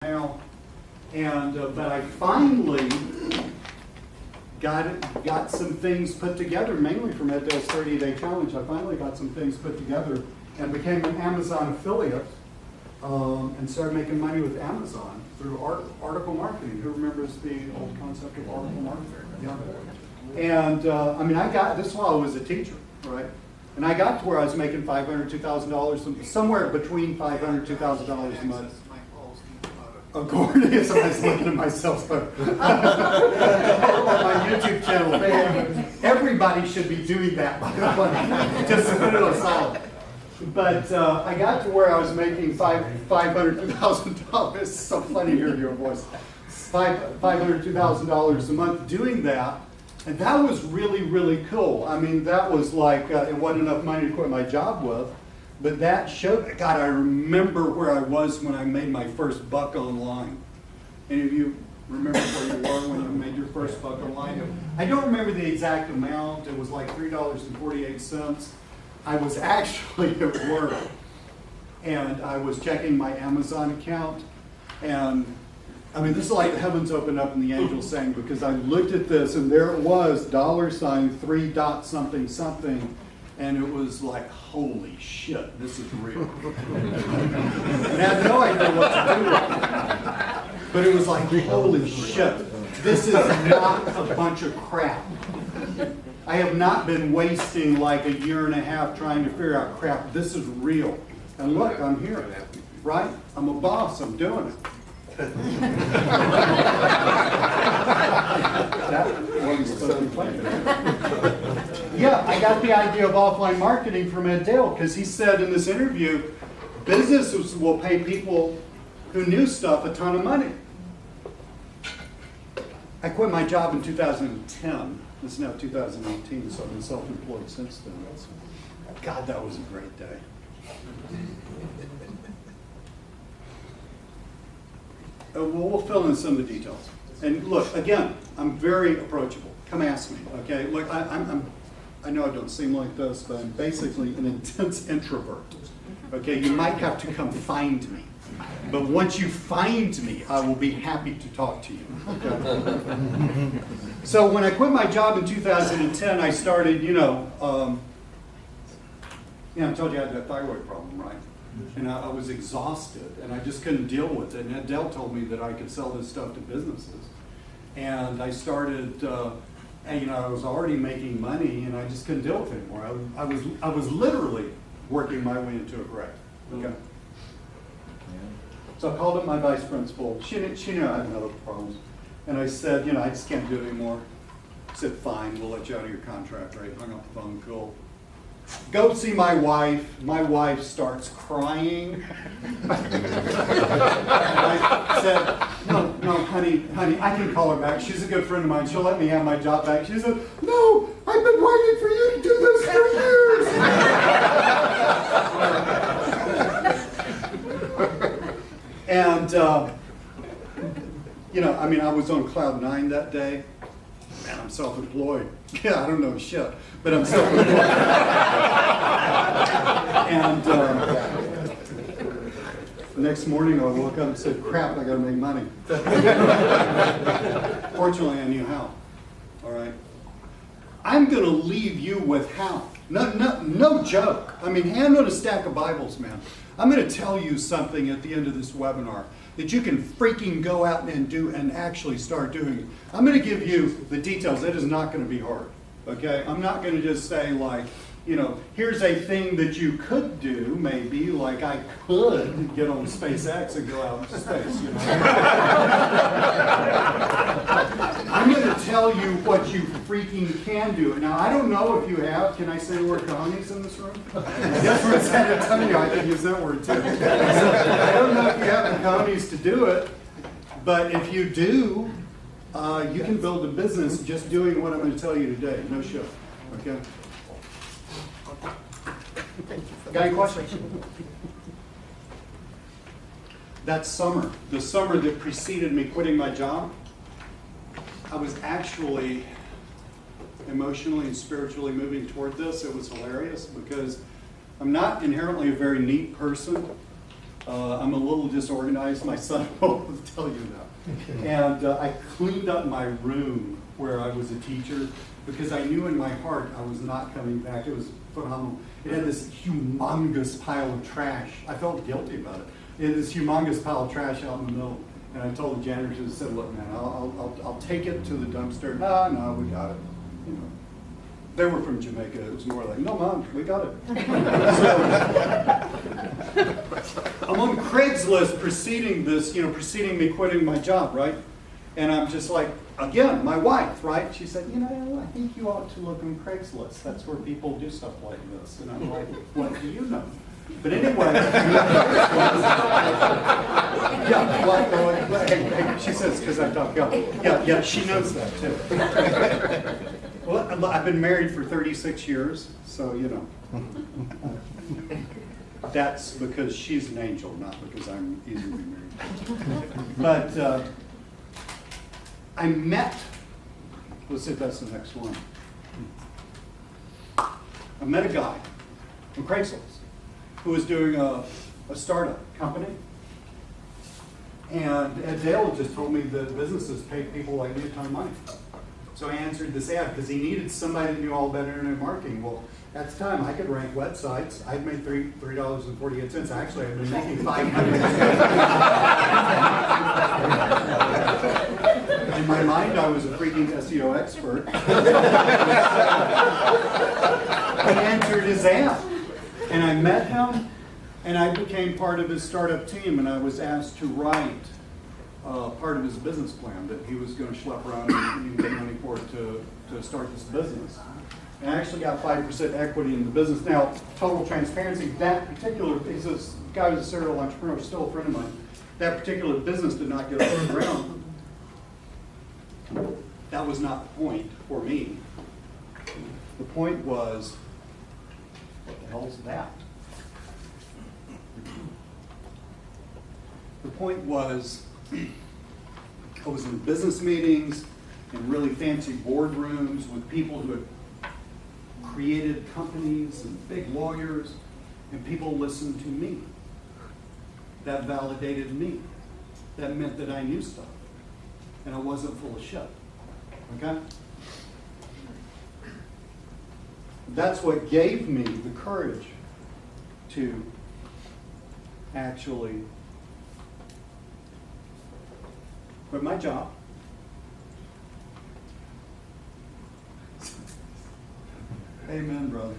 now, and but I finally got some things put together, mainly from Ed Dale's 30-day challenge. I finally got some things put together and became an Amazon affiliate, and started making money with Amazon through article marketing. Who remembers the old concept of article marketing? Yeah. And I mean, I got this while I was a teacher, right? And I got to where I was making $500, $2,000, somewhere between $500, $2,000 a month. According to somebody's looking at myself on my YouTube channel. Everybody should be doing that, by the way. Just put it on solid. But I got to where I was making $500, $2,000. It's so funny to hear your voice. $500, $2,000 a month doing that. And that was really, really cool. I mean, that was like, it wasn't enough money to quit my job with. But that showed, God, I remember where I was when I made my first buck online. Any of you remember where you were when you made your first buck online? I don't remember the exact amount. It was like $3.48. I was actually at work, and I was checking my Amazon account. And I mean, this is like the heavens opened up and the angels sang, because I looked at this, and there it was, $3 dot something something. And it was like, holy shit, this is real. And I had no idea what to do with it. But it was like, holy shit, this is not a bunch of crap. I have not been wasting like a year and a half trying to figure out crap. This is real. And look, I'm here, right? I'm a boss, I'm doing it. That wasn't supposed to be playing. Yeah, I got the idea of offline marketing from Ed Dale, because he said in this interview, businesses will pay people who knew stuff a ton of money. I quit my job in 2010. This is now 2018, so I've been self-employed since then. God, that was a great day. We'll fill in some of the details. And look, again, I'm very approachable. Come ask me, okay? Look, I know I don't seem like this, but I'm basically an intense introvert. Okay, you might have to come find me. But once you find me, I will be happy to talk to you. Okay? So when I quit my job in 2010, I started, I told you I had that thyroid problem, right? And I was exhausted, and I just couldn't deal with it. And Ed Dale told me that I could sell this stuff to businesses. And I started, I was already making money, and I just couldn't deal with it anymore. I was literally working my way into a grave. Okay. So I called up my vice principal. She knew I had medical problems. And I said, I just can't do it anymore. She said, fine, we'll let you out of your contract, right? Hung up the phone, cool. Go see my wife. My wife starts crying. And I said, no, honey, I can call her back. She's a good friend of mine. She'll let me have my job back. She said, no, I've been waiting for you to do this for years. And, I was on cloud 9 that day. Man, I'm self-employed. Yeah, I don't know shit, but I'm self-employed. And the next morning I woke up and said, crap, I gotta make money. Fortunately, I knew how. All right. I'm gonna leave you with how. No joke. I mean, hand on a stack of Bibles, man. I'm gonna tell you something at the end of this webinar that you can freaking go out and do and actually start doing. I'm going to give you the details. It is not going to be hard, okay? I'm not going to just say like, here's a thing that you could do, maybe, like I could get on SpaceX and go out into space, I'm going to tell you what you freaking can do. Now, I don't know if you have, can I say the word cojones in this room? Yes, we're in San Antonio, I can use that word too. I don't know if you have the cojones to do it, but if you do, you can build a business just doing what I'm going to tell you today. No show, okay? Got any questions? That summer, the summer that preceded me quitting my job, I was actually emotionally and spiritually moving toward this. It was hilarious because I'm not inherently a very neat person. I'm a little disorganized. My son will tell you that. And I cleaned up my room where I was a teacher because I knew in my heart I was not coming back. It was phenomenal. It had this humongous pile of trash. I felt guilty about it. It had this humongous pile of trash out in the middle. And I told the janitors, I said, look, man, I'll take it to the dumpster. No, we got it. You know, they were from Jamaica. It was more like, no, Mom, we got it. So, I'm on Craigslist preceding me quitting my job, right? And I'm just like, again, my wife, right? She said, I think you ought to look on Craigslist. That's where people do stuff like this. And I'm like, what do you know? But anyway, yeah, well, hey, she says, because I talk go. Yeah, she knows that too. Well, I've been married for 36 years, so, that's because she's an angel, not because I'm easily married. But I met, let's see if that's the next one. I met a guy from Craigslist who was doing a startup company. And Ed Dale just told me that businesses pay people like me a ton of money. So I answered this ad because he needed somebody that knew all about internet marketing. Well, at the time, I could rank websites. I'd made $3.48. Actually, I'd been making $500. In my mind, I was a freaking SEO expert. I answered his ad. And I met him, and I became part of his startup team, and I was asked to write part of his business plan that he was going to schlep around and get money for it to start this business. And I actually got 5% equity in the business. Now, total transparency, that particular, he's a guy who's a serial entrepreneur, still a friend of mine. That particular business did not get off the ground. That was not the point for me. The point was, what the hell's that? The point was, I was in business meetings and really fancy boardrooms with people who had created companies and big lawyers, and people listened to me. That validated me. That meant that I knew stuff, and I wasn't full of shit. Okay? That's what gave me the courage to actually quit my job. Amen, brother.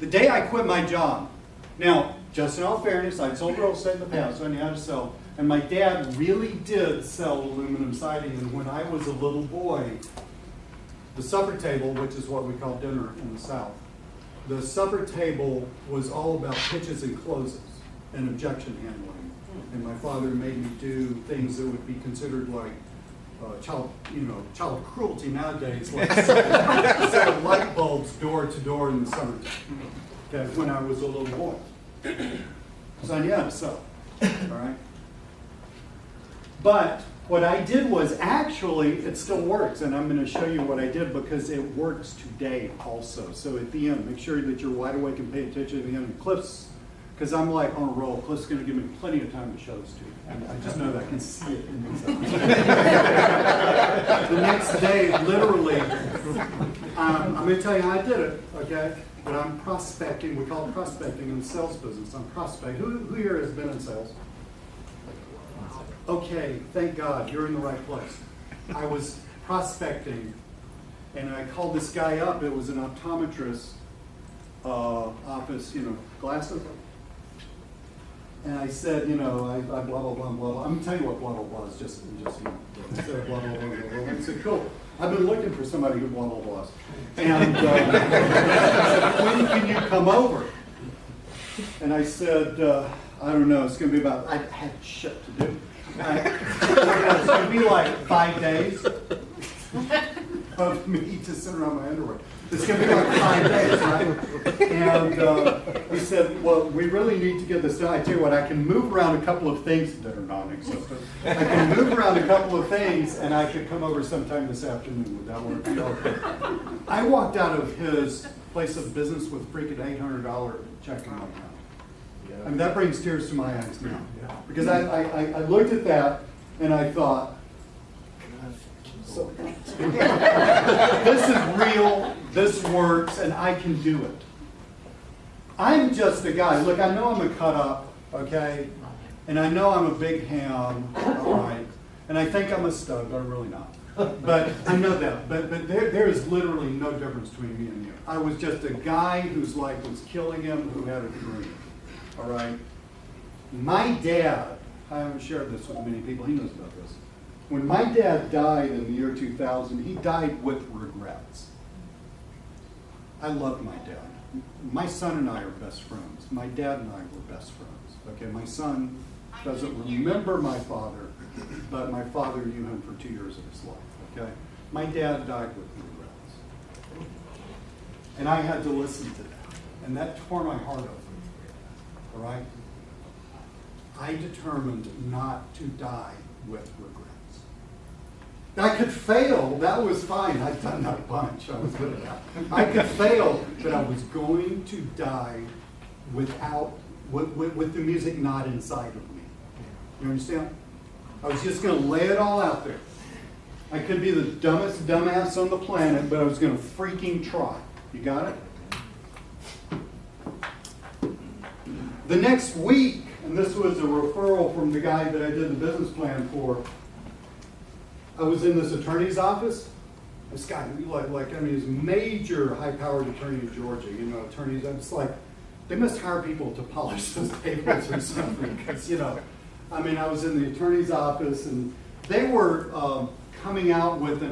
The day I quit my job, now, just in all fairness, I sold real estate in the past, so I knew how to sell. And my dad really did sell aluminum siding. And when I was a little boy, the supper table, which is what we call dinner in the South, the supper table was all about pitches and closes and objection handling. And my father made me do things that would be considered like child cruelty nowadays, like set of light bulbs door to door in the summertime. Okay, when I was a little boy. So I knew how to sew. All right. But what I did was actually, it still works, and I'm going to show you what I did because it works today also. So at the end, make sure that you're wide awake and pay attention at the end. Cliff's, because I'm like on a roll, Cliff's going to give me plenty of time to show this to you. And I just know that I can see it in these eyes. The next day, literally, I'm going to tell you how I did it, okay? But I'm prospecting. We call it prospecting in the sales business. I'm prospecting. Who here has been in sales? Okay, thank God, you're in the right place. I was prospecting, and I called this guy up. It was an optometrist office, glasses. And I said, I blah, blah, blah, blah, blah. I'm going to tell you what blah, blah, blah is, just I said blah, blah, blah, blah, blah. I said, cool. I've been looking for somebody who blah, blah, blah. And I said, when can you come over? And I said, I don't know, it's going to be about, I had shit to do. It's going to be like 5 days of me just sitting around my underwear. It's going to be like 5 days, right? And he said, well, we really need to get this done. I tell you what, I can move around a couple of things that are non-existent. I can move around a couple of things, and I could come over sometime this afternoon. Would that work? Okay. I walked out of his place of business with freaking $800 check in my account. I mean, that brings tears to my eyes now. Because I looked at that and I thought, so, this is real, this works, and I can do it. I'm just a guy. Look, I know I'm a cut up, okay? And I know I'm a big ham, all right? And I think I'm a stud, but I'm really not. But I know that. But there is literally no difference between me and you. I was just a guy whose life was killing him, who had a dream, all right? My dad, I haven't shared this with many people, he knows about this. When my dad died in the year 2000, he died with regrets. I love my dad. My son and I are best friends. My dad and I were best friends. Okay, my son doesn't remember my father, but my father knew him for 2 years of his life. Okay, my dad died with regrets, and I had to listen to that, and that tore my heart open. All right, I determined not to die with regrets. I could fail, that was fine. I've done that a bunch, I was good at that. I could fail, but I was going to die without, with the music not inside of me. You understand? I was just going to lay it all out there. I could be the dumbest dumbass on the planet, but I was going to freaking try. You got it? The next week, and this was a referral from the guy that I did the business plan for, I was in this attorney's office. This guy, I mean, he's a major high-powered attorney in Georgia. You know, attorneys, I'm just like, they must hire people to polish those papers or something. Because, you know, I mean, I was in the attorney's office, and they were coming out with